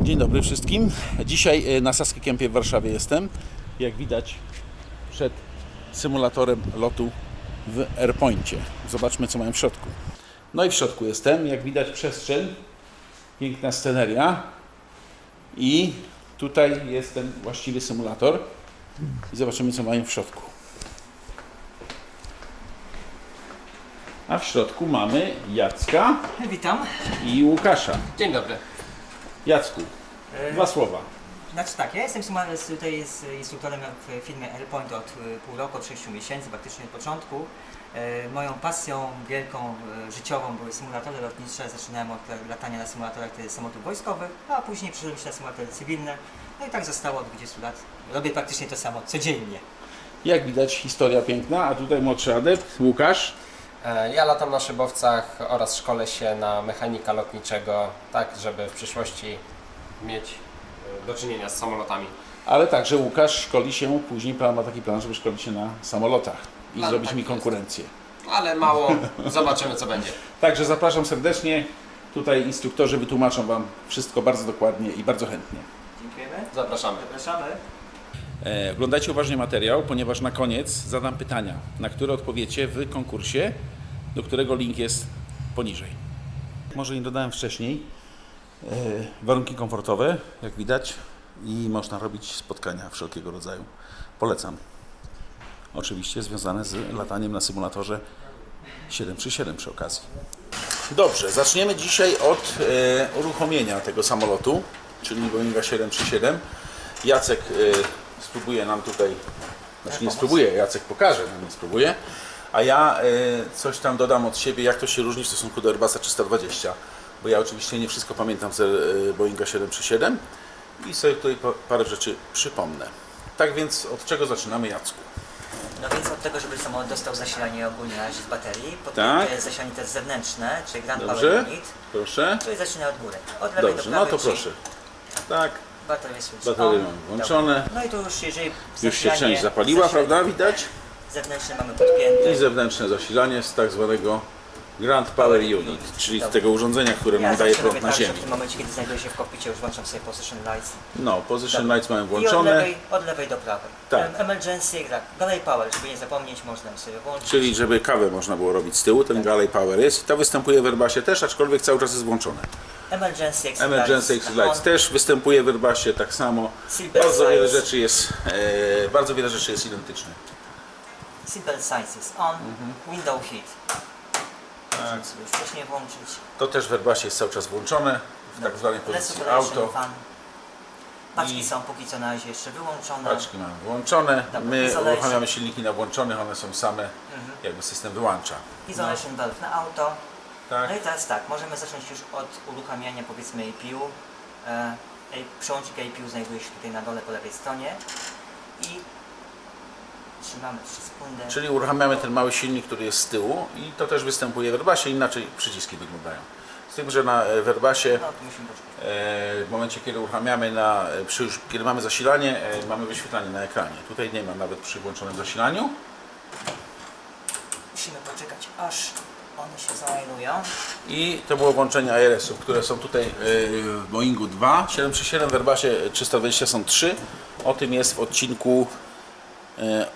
Dzień dobry wszystkim. Dzisiaj na Saski Kempie w Warszawie jestem. Jak widać przed symulatorem lotu w Airpoincie. Zobaczmy, co mają w środku. No i w środku jestem. Jak widać przestrzeń, piękna sceneria i tutaj jest ten właściwy symulator i zobaczymy, co mają w środku. A w środku mamy Jacka Witam. i Łukasza. Dzień dobry. Jacku, dwa słowa. Znaczy tak, ja jestem tutaj instruktorem w firmie Airpoint od pół roku, od 6 miesięcy, praktycznie od początku. Moją pasją wielką, życiową były symulatory lotnicze. Zaczynałem od latania na symulatorach samolotów wojskowych, a później przeszedłem się na symulatory cywilne. No i tak zostało od 20 lat. Robię praktycznie to samo, codziennie. Jak widać, historia piękna, a tutaj młodszy adept, Łukasz. Ja latam na szybowcach oraz szkolę się na mechanika lotniczego, tak żeby w przyszłości mieć do czynienia z samolotami. Ale także Łukasz szkoli się, później ma taki plan, żeby szkolić się na samolotach i Plan zrobić taki mi jest. konkurencję. Ale mało, zobaczymy co będzie. Także zapraszam serdecznie. Tutaj instruktorzy wytłumaczą Wam wszystko bardzo dokładnie i bardzo chętnie. Dziękujemy. Zapraszamy. Zapraszamy. Oglądajcie uważnie materiał, ponieważ na koniec zadam pytania, na które odpowiecie w konkursie, do którego link jest poniżej. Może nie dodałem wcześniej. Warunki komfortowe, jak widać, i można robić spotkania wszelkiego rodzaju. Polecam. Oczywiście związane z lataniem na symulatorze 737 przy okazji. Dobrze, zaczniemy dzisiaj od uruchomienia tego samolotu, czyli Boeinga 737. Jacek spróbuje nam tutaj, znaczy nie spróbuje, Jacek pokaże nam, nie spróbuje, a ja coś tam dodam od siebie, jak to się różni w stosunku do Airbusa 320, bo ja oczywiście nie wszystko pamiętam z Boeinga 737 i sobie tutaj parę rzeczy przypomnę. Tak więc od czego zaczynamy, Jacku? No więc od tego, żeby samolot dostał zasilanie ogólnie na razie z baterii, potem Tak. to jest zasilanie też zewnętrzne, czyli Grand Dobrze, Power Unit, proszę. czyli zaczyna od góry. Od lewej Dobrze, do no prawej, to czyli proszę. Tak, baterie switch baterie on. mamy włączone. Dobra. No i tu już jeżeli Już się część zapaliła, prawda? Widać? Zewnętrzne mamy podpięte. I zewnętrzne zasilanie z tak zwanego Grand Power Unit, czyli z Dobra. tego urządzenia, które Ja nam daje zawsze robię prąd na tak, że ziemi. w tym momencie, kiedy znajduję się w kokpicie, już włączam sobie position lights. No, position Dobra. lights mamy I włączone, od lewej do prawej. Tak. Emergency, tak. Galley power, żeby nie zapomnieć, można sobie włączyć. czyli żeby kawę można było robić z tyłu, ten Galley Power jest. I to występuje w Airbusie też, aczkolwiek cały czas jest włączone. Emergency exit Emergency lights, Exit Lights on. też występuje w Airbusie tak samo. Seatbelt Bardzo wiele rzeczy jest identycznych. Seatbelt signs is on. Window heat. Tak. Możemy sobie już wcześniej włączyć. To też w Airbusie jest cały czas włączone, w tak zwanej pozycji Respiration auto. fan. Paczki I- są póki co na razie jeszcze wyłączone. Paczki mamy włączone, Dobra, my isolation. uruchamiamy silniki na włączonych, one są same, jakby system wyłącza. Isolation valve na auto. Tak. No i teraz tak, możemy zacząć już od uruchamiania powiedzmy APU. Przełącznik APU znajduje się tutaj na dole po lewej stronie. I trzymamy 3 sekundy. Czyli uruchamiamy ten mały silnik, który jest z tyłu i to też występuje w Airbusie, inaczej przyciski wyglądają. Z tym, że w Airbusie No to musimy poczekać. w momencie, kiedy uruchamiamy, kiedy mamy zasilanie, mamy wyświetlanie na ekranie. Tutaj nie ma nawet przy włączonym zasilaniu. Musimy poczekać aż one się zalajnują. I to było włączenie ARS-ów, które są tutaj w Boeingu 2, 737, w Airbusie 320 są 3. O tym jest w odcinku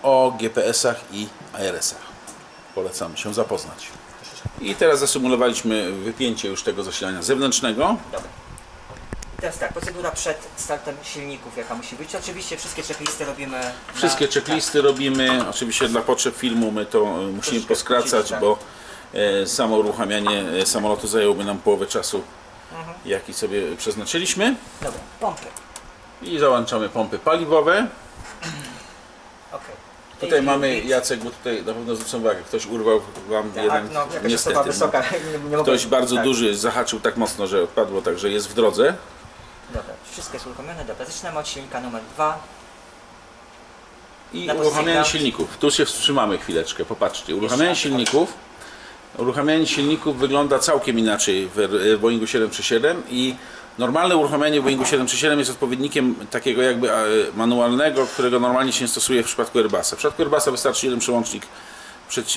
o GPS-ach i ARS-ach. Polecam się zapoznać. I teraz zasymulowaliśmy wypięcie już tego zasilania zewnętrznego. Dobra. Teraz tak, procedura przed startem silników jaka musi być. Oczywiście wszystkie checklisty robimy Wszystkie checklisty robimy. Oczywiście dla potrzeb filmu my to musimy Troszkę poskracać, skrócić, tak. bo samo uruchamianie samolotu zajęłoby nam połowę czasu, jaki sobie przeznaczyliśmy. Dobra, pompy. I załączamy pompy paliwowe. Okay. Tutaj mamy, Jacek, bo tutaj na pewno zwrócę uwagę, ktoś urwał Wam jeden, no, jakaś niestety, osoba wysoka. Nie mogę- ktoś bardzo tak. duży zahaczył tak mocno, że odpadło, także jest w drodze. Dobra, wszystko jest uruchomione. Dobra, zaczynamy od silnika numer 2. I Na uruchamianie pozycji silników. Tu się wstrzymamy chwileczkę, popatrzcie. Jeszcze Uruchamianie silników wygląda całkiem inaczej w Boeingu 737 i normalne uruchamianie w Boeingu 737 jest odpowiednikiem takiego jakby manualnego, którego normalnie się stosuje w przypadku Airbusa. W przypadku Airbusa wystarczy jeden przełącznik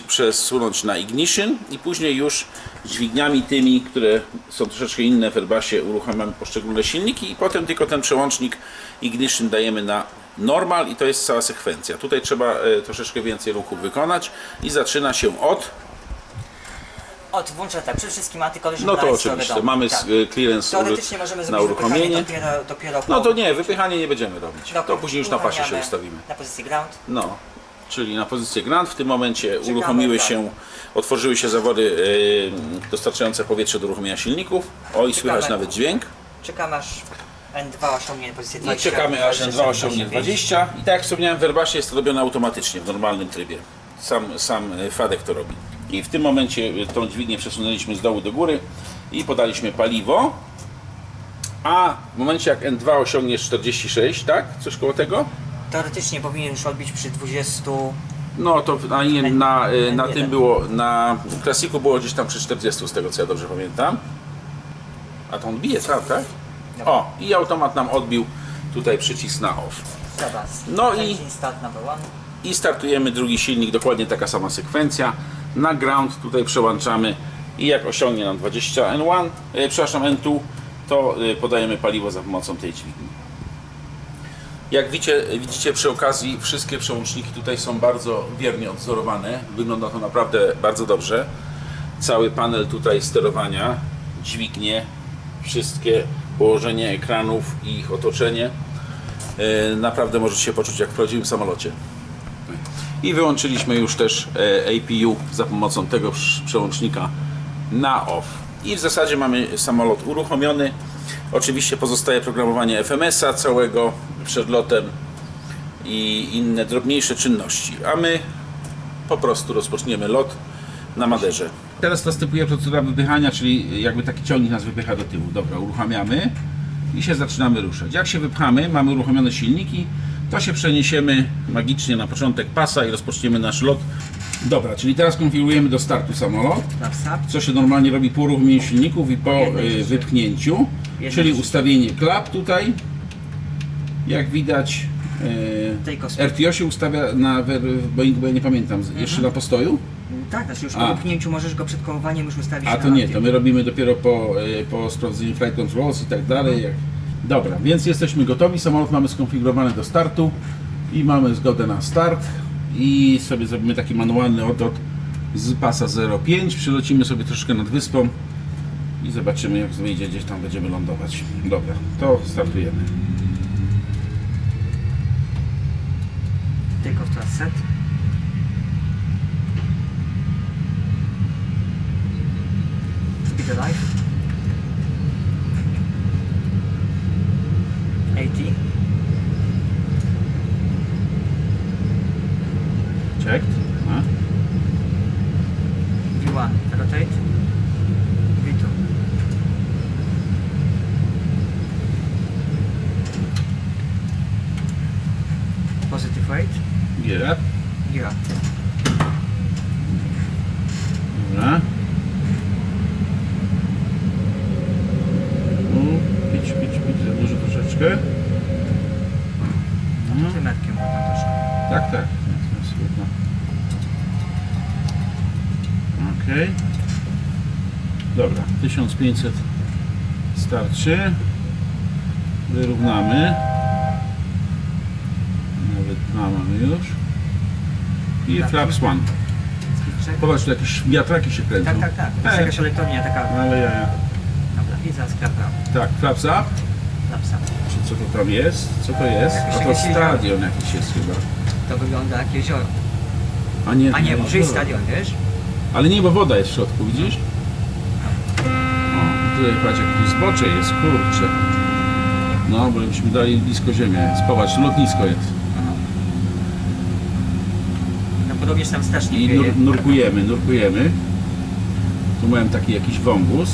przesunąć na ignition i później już dźwigniami tymi, które są troszeczkę inne w Airbusie, uruchamiamy poszczególne silniki i potem tylko ten przełącznik ignition dajemy na normal i to jest cała sekwencja. Tutaj trzeba troszeczkę więcej ruchów wykonać i zaczyna się od... Włączę tak, przede wszystkim antykolizjon No to lights, oczywiście, wiadomo. mamy Tak. clearance Teoretycznie możemy na zrobić uruchomienie. wypychanie dopiero po... No to nie, wypychanie nie będziemy robić. Dobra, To później już na pasie się uruchamiamy ustawimy. Na pozycji ground. No, czyli na pozycję ground. W tym momencie Czekamy, otworzyły się zawody dostarczające powietrze do uruchomienia silników. O, i słychać Czekamy. nawet dźwięk. Czekamy aż N2 osiągnie pozycję I 20. czekamy aż N2 osiągnie 20. I tak jak wspomniałem, w Airbusie jest to robione automatycznie, w normalnym trybie. Sam Fadek to robi. I w tym momencie tą dźwignię przesunęliśmy z dołu do góry i podaliśmy paliwo. A w momencie jak N2 osiągnie 46, tak? Coś koło tego? Teoretycznie powinien już odbić przy 20. No to na N1. tym było, na klasiku było gdzieś tam przy 40 z tego co ja dobrze pamiętam. A to on bije sam, tak? O, i automat nam odbił tutaj przycisk na off. Dobra. No i- Engine start number one. I startujemy drugi silnik, dokładnie taka sama sekwencja. Na ground tutaj przełączamy i jak osiągnie nam 20 N1, N2, to podajemy paliwo za pomocą tej dźwigni. Jak widzicie przy okazji, wszystkie przełączniki tutaj są bardzo wiernie odzorowane. Wygląda to naprawdę bardzo dobrze. Cały panel tutaj sterowania, dźwignie, wszystkie położenie ekranów i ich otoczenie. Naprawdę możecie się poczuć jak w prawdziwym samolocie. I wyłączyliśmy już też APU za pomocą tego przełącznika na off. I w zasadzie mamy samolot uruchomiony. Oczywiście pozostaje programowanie FMS-a całego przed lotem i inne drobniejsze czynności. A my po prostu rozpoczniemy lot na Maderze. Teraz następuje procedura wypychania, czyli jakby taki ciągnik nas wypycha do tyłu. Dobra, uruchamiamy i się zaczynamy ruszać. Jak się wypchamy, mamy uruchomione silniki, to się przeniesiemy magicznie na początek pasa i rozpoczniemy nasz lot. Dobra, czyli teraz konfigurujemy do startu samolot, co się normalnie robi po uruchomieniu silników i po wypchnięciu, czyli ustawienie klap tutaj. Jak widać, RTO się ustawia na Boeingu, bo ja nie pamiętam, jeszcze na postoju? Tak, znaczy już po wypchnięciu możesz go przed kołowaniem już ustawić. A to nie, to my robimy dopiero po sprawdzeniu flight controls i tak dalej. Dobra, więc jesteśmy gotowi, samolot mamy skonfigurowany do startu i mamy zgodę na start i sobie zrobimy taki manualny odlot z pasa 05, przylecimy sobie troszkę nad wyspą i zobaczymy jak wyjdzie, gdzieś tam będziemy lądować. Dobra, to startujemy. Take off to set. Speed alive. 80. Checked. V1 rotate. V2. Positive weight. Gear up. Gear up. Dobra. Pić, za dużo troszeczkę. Tymetkiem można też. Tak. Ok. Dobra, 1500 starczy. Wyrównamy. Nawet dwa mamy już. I flaps one. Speed check. Popatrz, tu jakieś wiatraki się kręcą. Tak. To jest jakaś elektrownia taka. Ale ja. Dobra, i zaraz klapra. Tak, flaps up. Lapsa. Czy co to tam jest? Co to jest? A to Jakieś stadion jakiś jest chyba. To wygląda jak jezioro. A nie, Może i stadion, wiesz? Ale nie, bo woda jest w środku, widzisz? O, tutaj patrz, jakieś zbocze jest, kurczę. No, bo byśmy dali blisko ziemię. Popatrz, lotnisko jest. No podobnież tam strasznie I wieje. nurkujemy. Tu miałem taki jakiś wąwóz.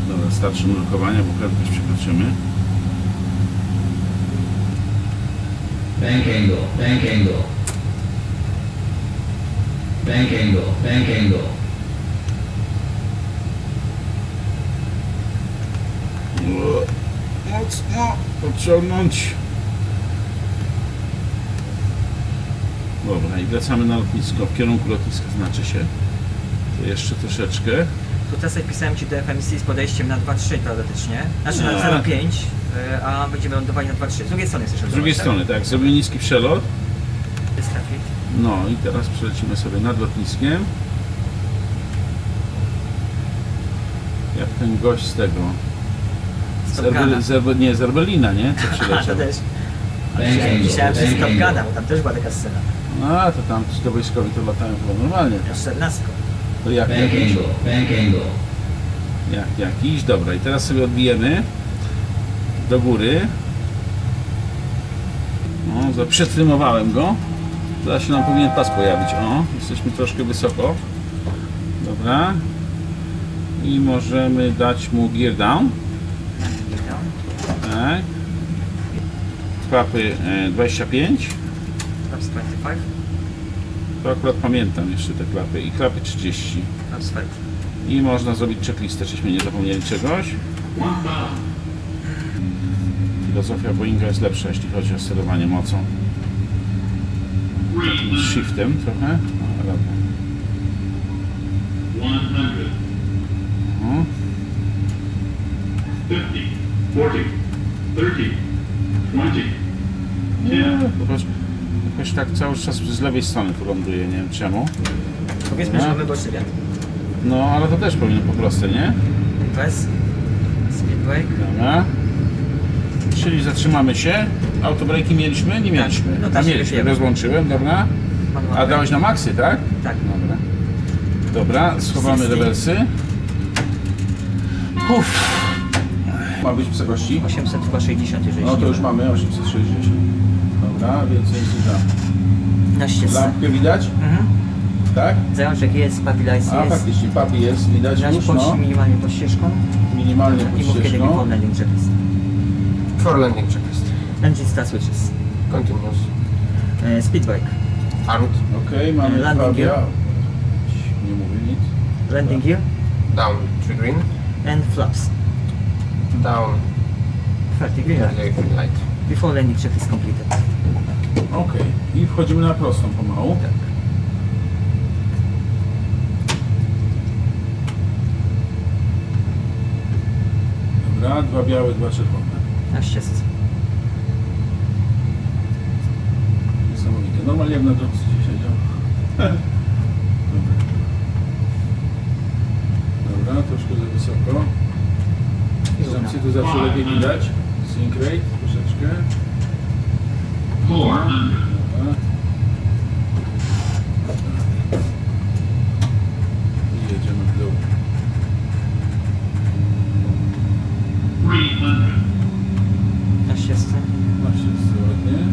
Dobra, starczy nurkowania, bo prędkość przekroczymy. Bank angle, bank angle. Bank angle, bank angle. Mocno podciągnąć. Dobra, i wracamy na lotnisko, w kierunku lotniska znaczy się. To jeszcze troszeczkę. Tu teraz pisałem Ci do FMC z podejściem na 2.3 teoretycznie. Znaczy na Tak. 0.5, a będziemy lądowali na 2.3. Z drugiej strony chcesz Z drugiej strony, tak, zrobimy niski przelot. Jest trafik. No i teraz przelecimy sobie nad lotniskiem. Jak ten gość z tego. Z Top Guna. Nie, z Erbelina, nie? Co A, to przyleciał. też. Bank angle. Myślałem, że z Top Bank Guna, angle. bo tam też była taka scena. A, to tam ci to wojskowi to latają chyba normalnie. Ja 14. To jak Bank jakiś? angle. Bank angle. Jak jakiś. Dobra, i teraz sobie odbijemy do góry. No, przetrymowałem go. Zaraz się nam powinien pas pojawić. O, jesteśmy troszkę wysoko. Dobra. I możemy dać mu gear down. Tak. Klapy 25. Flaps 25. To akurat pamiętam jeszcze te klapy. I klapy 30. Flaps 5. I można zrobić checklistę, żeśmy nie zapomnieli czegoś. Filozofia Boeinga jest lepsza, jeśli chodzi o sterowanie mocą. Takim shiftem trochę. No, dobra. 100, O, 50, 40, 30, 20, 10. Popatrz, jakoś tak cały czas z lewej strony tu ląduje, nie wiem czemu. Powiedzmy, że No. mamy boczny wiatr. No, ale to też powinno po prostu, nie? Press. Speed brake. Dobra. Czyli zatrzymamy się. Autobreki mieliśmy? Nie mieliśmy. no A tak, mieliśmy, wiemy. rozłączyłem, dobra. Manual A brake. dałeś na maksy, tak? Tak. Dobra. Dobra, schowamy 60. rewersy. Uff. Ma być wysokości? 860, jeżeli No się to nie już mylę. mamy 860. Dobra, więcej jest tam. Na ścieżce. Lampkę widać? Mhm. Tak? Zajączek jest, papilajs A jest. faktycznie, papi jest, widać Znaczy już, no. minimalnie pod ścieżką. Minimalnie pod I mów kiedy ścieżką. before landing checklist. For landing checklist. Engine start switches. Continuous. Speed brake. Armed. Okej, mamy Landing prawia. gear. Nie mówię nic. Landing gear. Down. 3 green. And flaps. Down. 30 green light. Green light. Before landing checklist completed. Okej. I wchodzimy na prostą pomału. Tak. Dobra, dwa białe, dwa czerwone. Na ścieżce. Niesamowite. Normalnie jak na drodze siedział. Dobra. Dobra, troszkę za wysoko. Zamcy tu zawsze lepiej widać. Sync rate troszeczkę. 400, Dobra. I jedziemy w dół. 300, Na ścieżce. Właśnie jest ładnie.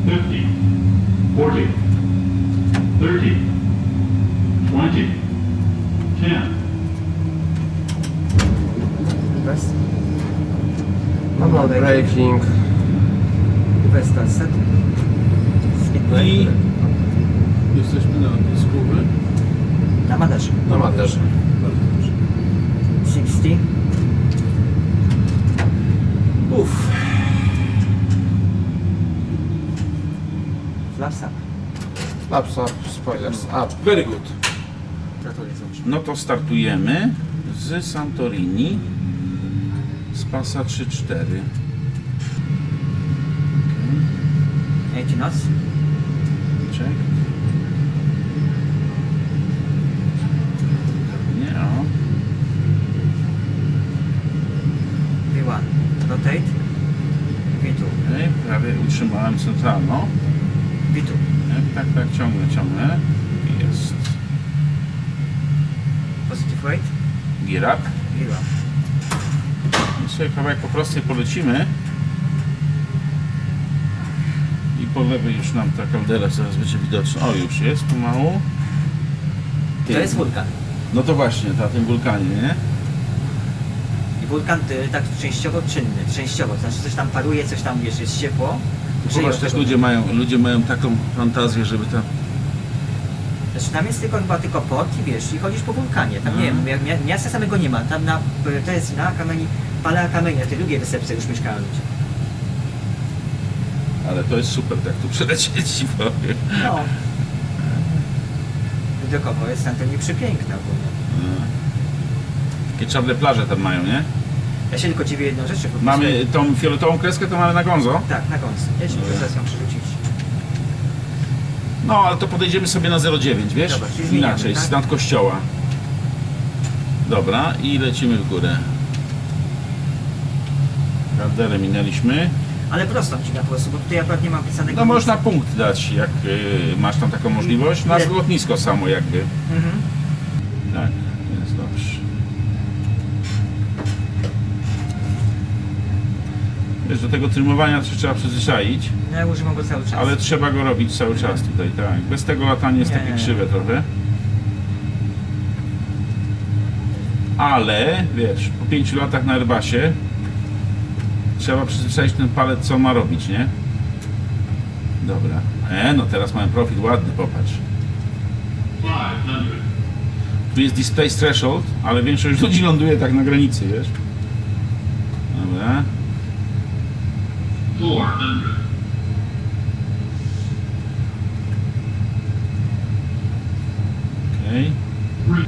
50, 40, 30, 20, 10. Reverse. Manual braking. Reverse start set. Speed brake. I jesteśmy na lotnisku. Na Maderze. No ma też. Bardzo dobrze. 60. Uff. Flaps up. Flaps up, spoilers up. Very good. Gratuluję załóżmy. No to startujemy z Santorini z pasa 3-4. 80 knots. Check. Nie, o. V1. Rotate. V2. Okej, prawie utrzymałem centralną. V2. Tak, ciągnę. Jest. Positive rate. Gear up. V1. I sobie kawałek po prostej polecimy. I po lewej już nam ta kaldera zaraz będzie widoczna. O, już jest pomału. To jest wulkan. No to właśnie, ten wulkanie, nie? I wulkan tak częściowo czynny. Częściowo. To znaczy coś tam paruje, coś tam wiesz, jest ciepło. Grzeje Zobacz, od też tego. ludzie mają taką fantazję, żeby tam... Znaczy tam jest chyba tylko port i wiesz, i chodzisz po wulkanie. Tam nie wiem, miasta samego nie ma. Tam to jest na kamieni, pala kamienia, te drugie wysepce już mieszkają ludzie. Ale to jest super, tak tu przelecieć ci powiem. No. Widokowo jest Santorini przepiękna ogólnie. Takie czarne plaże tam mają, nie? Ja się tylko dziwię jedną rzecz, że po prostu- Mamy tą fioletową kreskę, to mamy na Gonzo. Tak, na końcu. Ja się muszę zaraz ją przerzucić. No, ale to podejdziemy sobie na 0,9, wiesz? Dobra, czyli zmieniamy, Inaczej, tak? z nad kościoła. Dobra, i lecimy w górę. Kalderę minęliśmy. Ale prostą ci po prostu, bo tutaj akurat nie mam pisanego... No można punkt dać, jak masz tam taką możliwość. Na Nie. lotnisko samo jakby. Mhm. Tak, jest dobrze. Wiesz, do tego trymowania to się trzeba przyzwyczaić, No ja używam go cały czas. ale trzeba go robić cały czas tutaj, tak. Bez tego latanie jest Nie, takie nie, nie. krzywe trochę. Ale, wiesz, po 5 latach na Airbusie trzeba przyzwyczaić ten palec, co ma robić, nie? Dobra. No teraz mamy profil ładny, popatrz. 500. Tu jest display threshold, ale większość ludzi ląduje tak na granicy, wiesz? Dobra. 400. Okej. 3.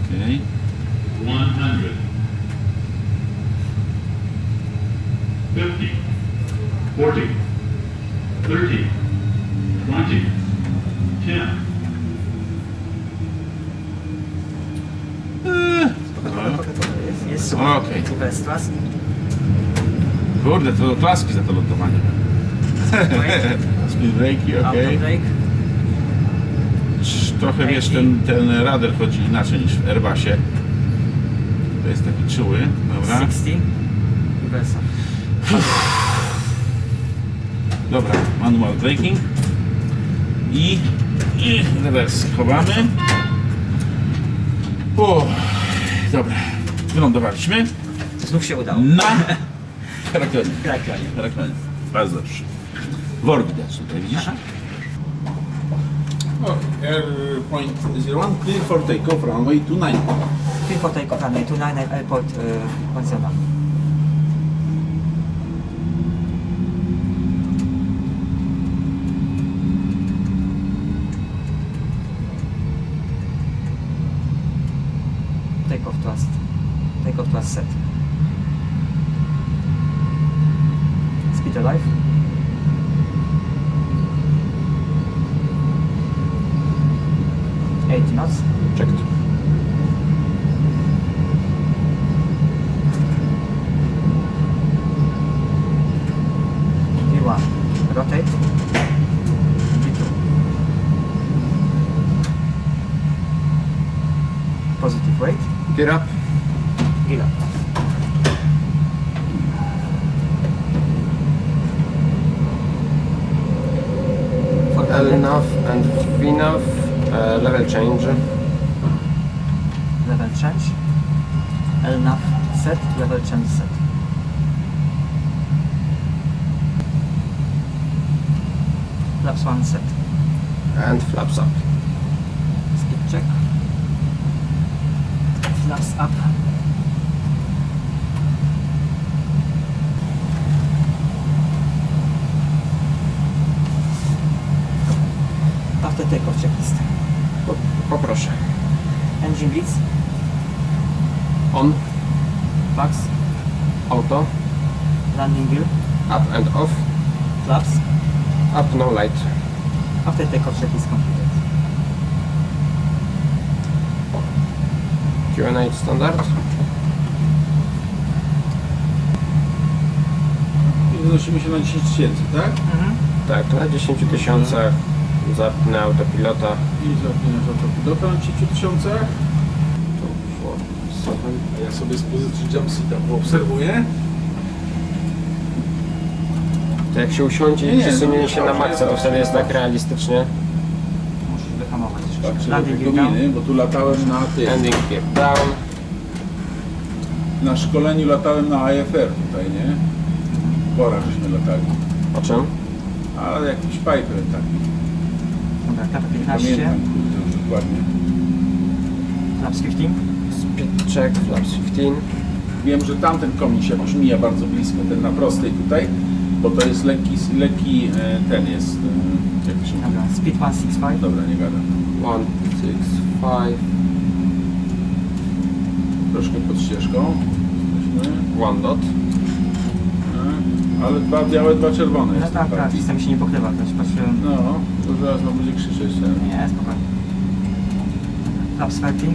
Okej. 100. 50. 40. 30. 20. 10. Jest super. Okej. Best class. Kurde, to klaski za to lądowanie. Speed breaki, okej. Autobrake. Trochę wiesz, ten radar chodzi inaczej niż w Airbusie. To jest taki czuły, dobra. 60. I Versa. Dobra, manual braking. I rewers chowamy. Dobra, wylądowaliśmy Znów się udało. na Heraklonie. Heraklonie. Heraklonie. Bardzo dobrze. Wor widać tutaj, widzisz? Point 01, clear for takeoff, runway 29. Tylko tutaj kochany, tu na airport Barcelona. Takeoff thrust. Takeoff thrust set. Speed alive. Eight knots. Checked. V1. Rotate. V2. Positive weight. Gear up. Gear up. For LNAV and VNAV. Level change. level change. LNAV set. Level change set. Flaps 1 set. And flaps up. Speed check. Flaps up. After takeoff checklist. Poproszę. Engine leads. On. Flaps. Auto. Landing gear. Up and off. Flaps. Up, no light. After takeoff checklist completed. Q&A standard. I wynosimy się na 10 tysięcy, tak? Tak, na 10 tysiącach zapnę autopilota. I zapinasz autopilota na 10 tysiącach. A ja sobie z pozycji jumpseata poobserwuję. To jak się usiądzie i Nie, przesunie no, się na dobrze, maksa, to dobrze. wtedy jest tak realistycznie. Musisz wyhamować. Patrzę do Landing tej gear down. gminy, bo tu latałem na tym. Ending gear down. Na szkoleniu latałem na IFR tutaj, nie? Pora żeśmy latali. O czym? Ale jakiś piper taki. Dobra, KP15. Pamiętam, kurde, już dokładnie. Flaps 15. Speed check, flaps 15. Wiem, że tamten komin się jakoś mija bardzo blisko, ten na prostej tutaj, bo to jest lekki ten jest, jak to się mówi? Dobra, speed 165. Dobra, nie gadam. 165. Troszkę pod ścieżką. Jesteśmy. One dot. Ale 2 białe, 2 czerwone No jest. tak, tak, system się nie pokrywa, też patrzyłem. No, to zaraz nam będzie krzyczeć ten. Nie, spokojnie. Flaps 30.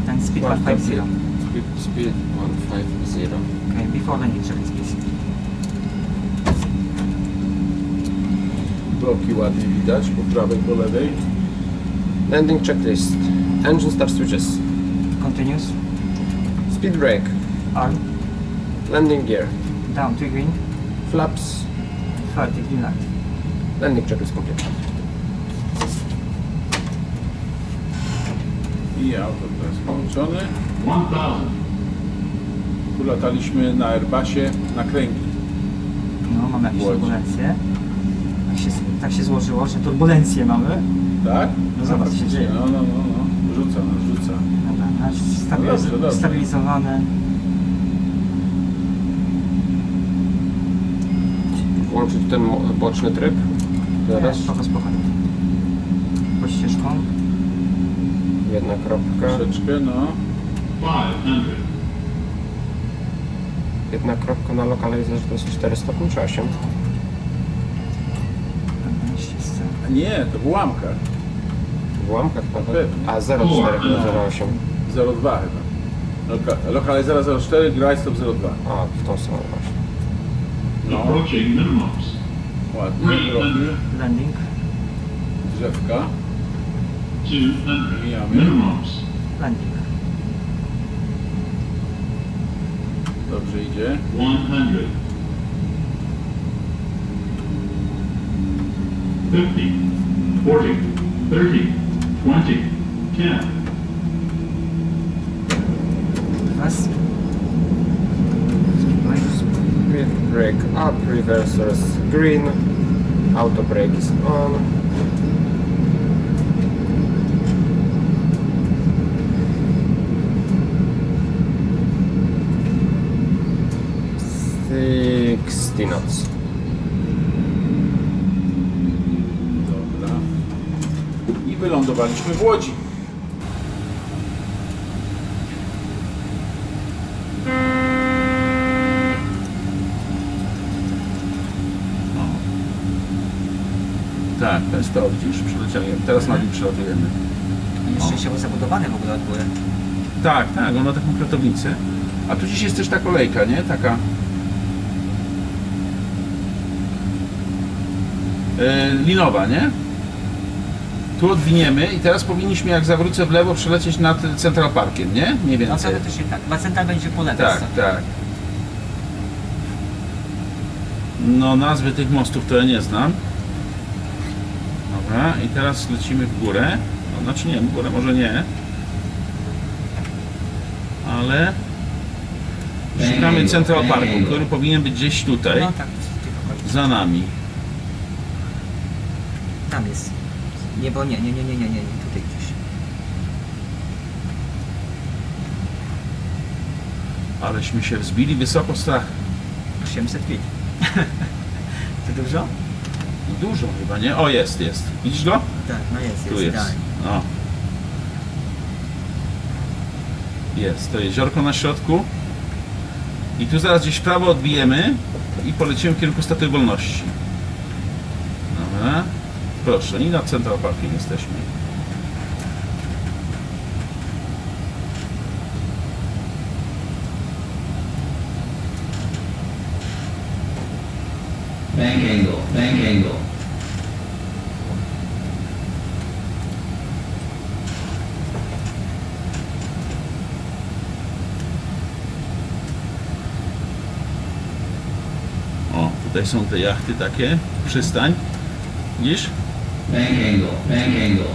And speed 150. Speed 150. Okay, before landing checklist, please. Bloki ładnie widać, po prawej, po lewej. Landing checklist. Engine start switches. Continuous. Speed brake. Arm. Landing gear. Down to green. Flaps. 30 green light. Landing checklist complete. I auto teraz połączony. 1000. Tu lataliśmy na Airbusie na kręgi. No, mamy jakieś Łodzi. turbulencje. Tak się złożyło, że turbulencje mamy. Tak? No zobacz, co się dzieje. No. Rzuca nas, rzuca. Dobra, nasz No dobrze. stabilizowany. Włączyć ten boczny tryb. Teraz. Spokojnie. Pod ścieżką. Jedna kropka. Troszeczkę, no. 500. Jedna kropka na lokalizerze to jest 4 stopni czy 8? Na ścieżce. A nie, to w ułamkach. W ułamkach nawet? Pewnie. A 0,4 No. 0,8. 0,2 chyba. Lokalizera 0,4, graj stop 0,2. A, w tą stronę właśnie. No. Approaching minimums. Ładnie, drogi, Landing. drzewka. 200. Mijamy. Minimums. Landing. Dobrze idzie. 100. 50. 40. 30. 20. 10. Raz. Speed brake up, reversers green, auto brake is on. Sixty knots. Dobra. I wylądowaliśmy w Łodzi. Tak, to jest to, widzisz, przyleciałem. Teraz na nim przelatujemy. Szczęściowo zabudowane w ogóle od góry. Tak, on ma taką kratownicę. A tu dziś jest też ta kolejka, nie? Taka... linowa, nie? Tu odwiniemy i teraz powinniśmy, jak zawrócę w lewo, przelecieć nad Central Parkiem, nie? Mniej No więcej. teoretycznie tak. Chyba central będzie po lewej Tak, stronie. tak. No nazwy tych mostów to ja nie znam. Dobra, i teraz lecimy w górę. No, znaczy nie, w górę może nie. Ale szukamy Central Parku, który powinien być gdzieś tutaj, No tak, w tych okolicach. za nami. Tam jest. Nie, bo nie, tutaj gdzieś. Aleśmy się wzbili wysoko, strach. 800 feet. To dużo? Dużo chyba, nie? O, jest. Widzisz go? Tak, no jest, Tu jest. idealnie. No. Jest, to jeziorko na środku. I tu zaraz gdzieś w prawo odbijemy i polecimy w kierunku Statui Wolności. Dobra. Proszę, i nad Central Parkiem jesteśmy. Bank angle, bank angle. O, tutaj są te jachty takie, przystań. Widzisz? Bank angle, bank angle.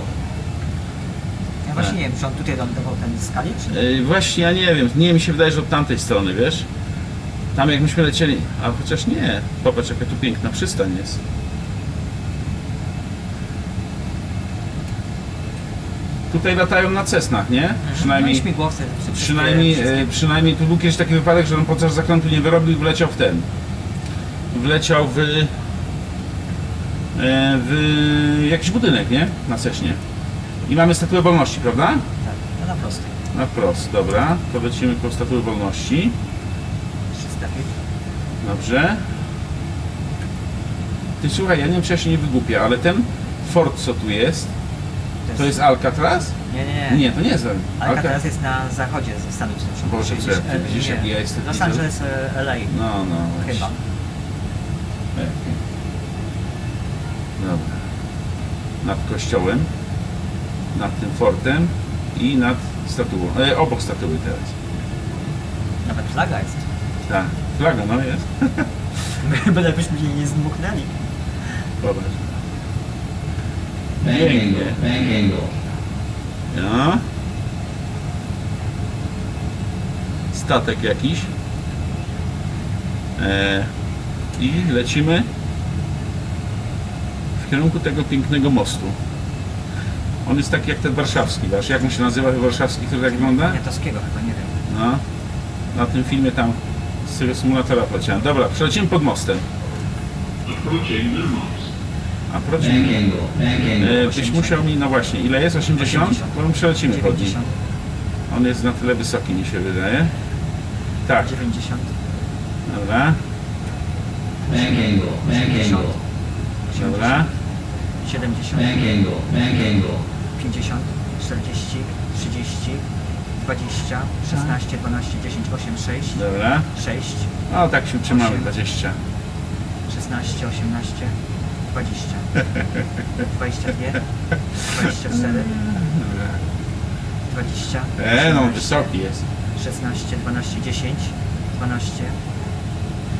Ja właśnie nie wiem, czy on tutaj lądował ten skali, czy nie? Właśnie ja nie wiem, nie mi się wydaje, że od tamtej strony, wiesz? Tam jak myśmy lecieli, a chociaż nie. Popatrz, jaka tu piękna przystań jest. Tutaj latają na Cessnach, nie? No i Przynajmniej, śmigłowce. przynajmniej tu był kiedyś taki wypadek, że on podczas zakrętu nie wyrobił i wleciał w ten. Wleciał w jakiś budynek, nie? Na Cessnie. I mamy Statuę Wolności, prawda? Tak, no na prostej. Na wprost, dobra. To lecimy po Statuę Wolności. 300 feet. Dobrze. Ty słuchaj, ja nie wiem, czy ja się nie wygłupię, ale ten fort, co tu jest, to jest Alcatraz? Nie. Nie, to nie jest Alcatraz jest na zachodzie ze Stanów Zjednoczonych. Boże, czyli co ja- ty widzisz, jaki ja jestem Los widzem? Angeles, LA. No, właśnie. Chyba. Okej. Dobra. Nad kościołem, nad tym fortem i nad statuą. Obok statuły teraz. Nawet flaga jest. Tak, flaga, no jest. Bylebyśmy jej nie zdmuchnęli. Bank Popatrz. angle. Bank angle. No. Statek jakiś. I lecimy w kierunku tego pięknego mostu. On jest taki jak ten warszawski, wiesz? Jak on się nazywa, ten warszawski, który tak wygląda? Niatowskiego chyba, nie wiem. No. Na tym filmie tam z tego symulatora poleciałem. Dobra, przelecimy pod mostem. Approaching minimums. A Bank proszę, angle. Bank angle. byś musiał mi, no właśnie, ile jest? 80? 80. To my przelecimy pod nim. 90. On jest na tyle wysoki, mi się wydaje. Tak, 90. dobra, Bank angle. Bank angle. dobra. 70. Bank angle. Bank angle. 50. 40. 30. 20. 16. 12. 10. 8. 6. Dobra. 6. No tak się trzymamy, Osiem. 20. 16. 18. 20. 22. 24. 20. No 18, wysoki jest. 16. 12. 10. 12.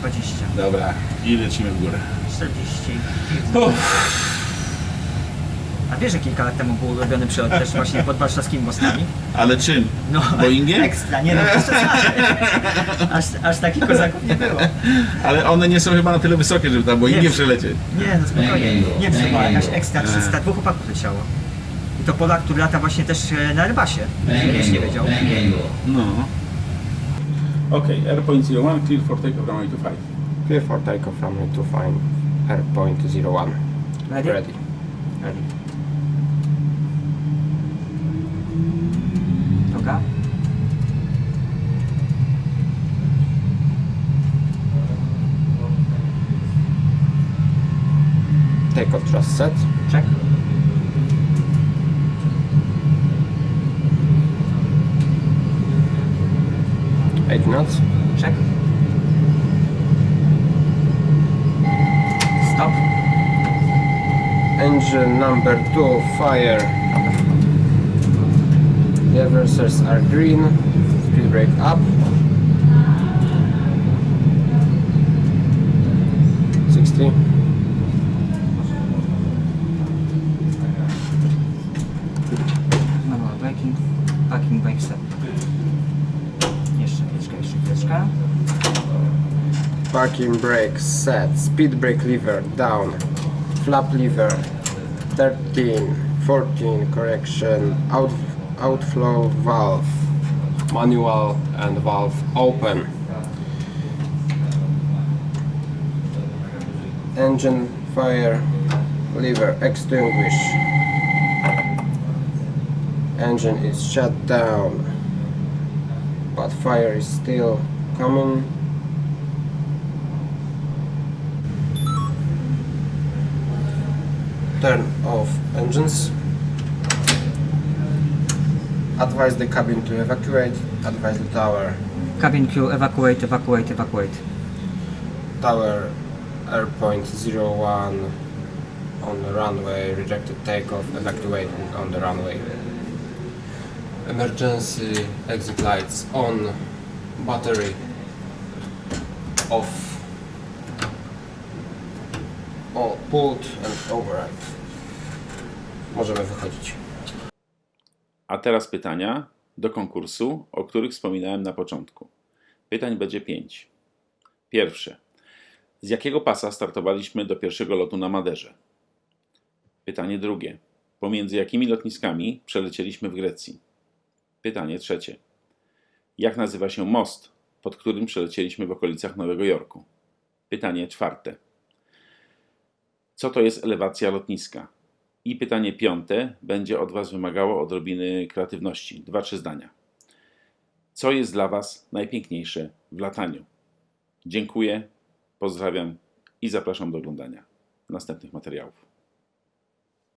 20. Dobra, i lecimy w górę. 40. A wiesz, że kilka lat temu był robiony przelot też właśnie pod warszawskimi mostami? Ale czym? No, Boeingiem? ekstra, nie no, bez przesady. Aż takich kozaków nie było. Ale one nie są chyba na tyle wysokie, żeby tam Boeingiem Nie. przelecieć. Nie, no spokojnie. Nie wiem, była jakaś ekstra Eee. 300, dwóch chłopaków leciało. I to Polak, który lata właśnie też na Airbusie. Bank Wiesz, nie angle. wiedział. Bank angle. No. Okej, Airpoint 01, clear for takeoff runway 25. Clear for takeoff runway 25. Airpoint 01. Ready? Ready. Ready. Droga. Takeoff thrust set. Check. Eight knots. Check. Stop. Engine number 2, fire. The reversers are green. Speed brake up. 60. Manual braking. Parking brake set. Jeszcze chwileczkę. Parking brake set. Speed brake lever down. Flap lever 13, 14, correction. Outflow valve. Manual and valve open. Engine fire lever extinguish. Engine is shut down, but fire is still coming. Turn off engines. Advise the cabin to evacuate. Advise the tower. Cabin crew, evacuate, evacuate, evacuate. Tower Airpoint 01 on the runway. Rejected takeoff. Evacuate on the runway. Emergency exit lights on. Battery off. All put and override. Możemy wychodzić. A teraz pytania do konkursu, o których wspominałem na początku. Pytań będzie 5. Pierwsze. Z jakiego pasa startowaliśmy do pierwszego lotu na Maderze? Pytanie drugie. Pomiędzy jakimi lotniskami przelecieliśmy w Grecji? Pytanie trzecie. Jak nazywa się most, pod którym przelecieliśmy w okolicach Nowego Jorku? Pytanie czwarte. Co to jest elewacja lotniska? I pytanie piąte będzie od Was wymagało odrobiny kreatywności. 2-3 zdania. Co jest dla Was najpiękniejsze w lataniu? Dziękuję, pozdrawiam i zapraszam do oglądania następnych materiałów.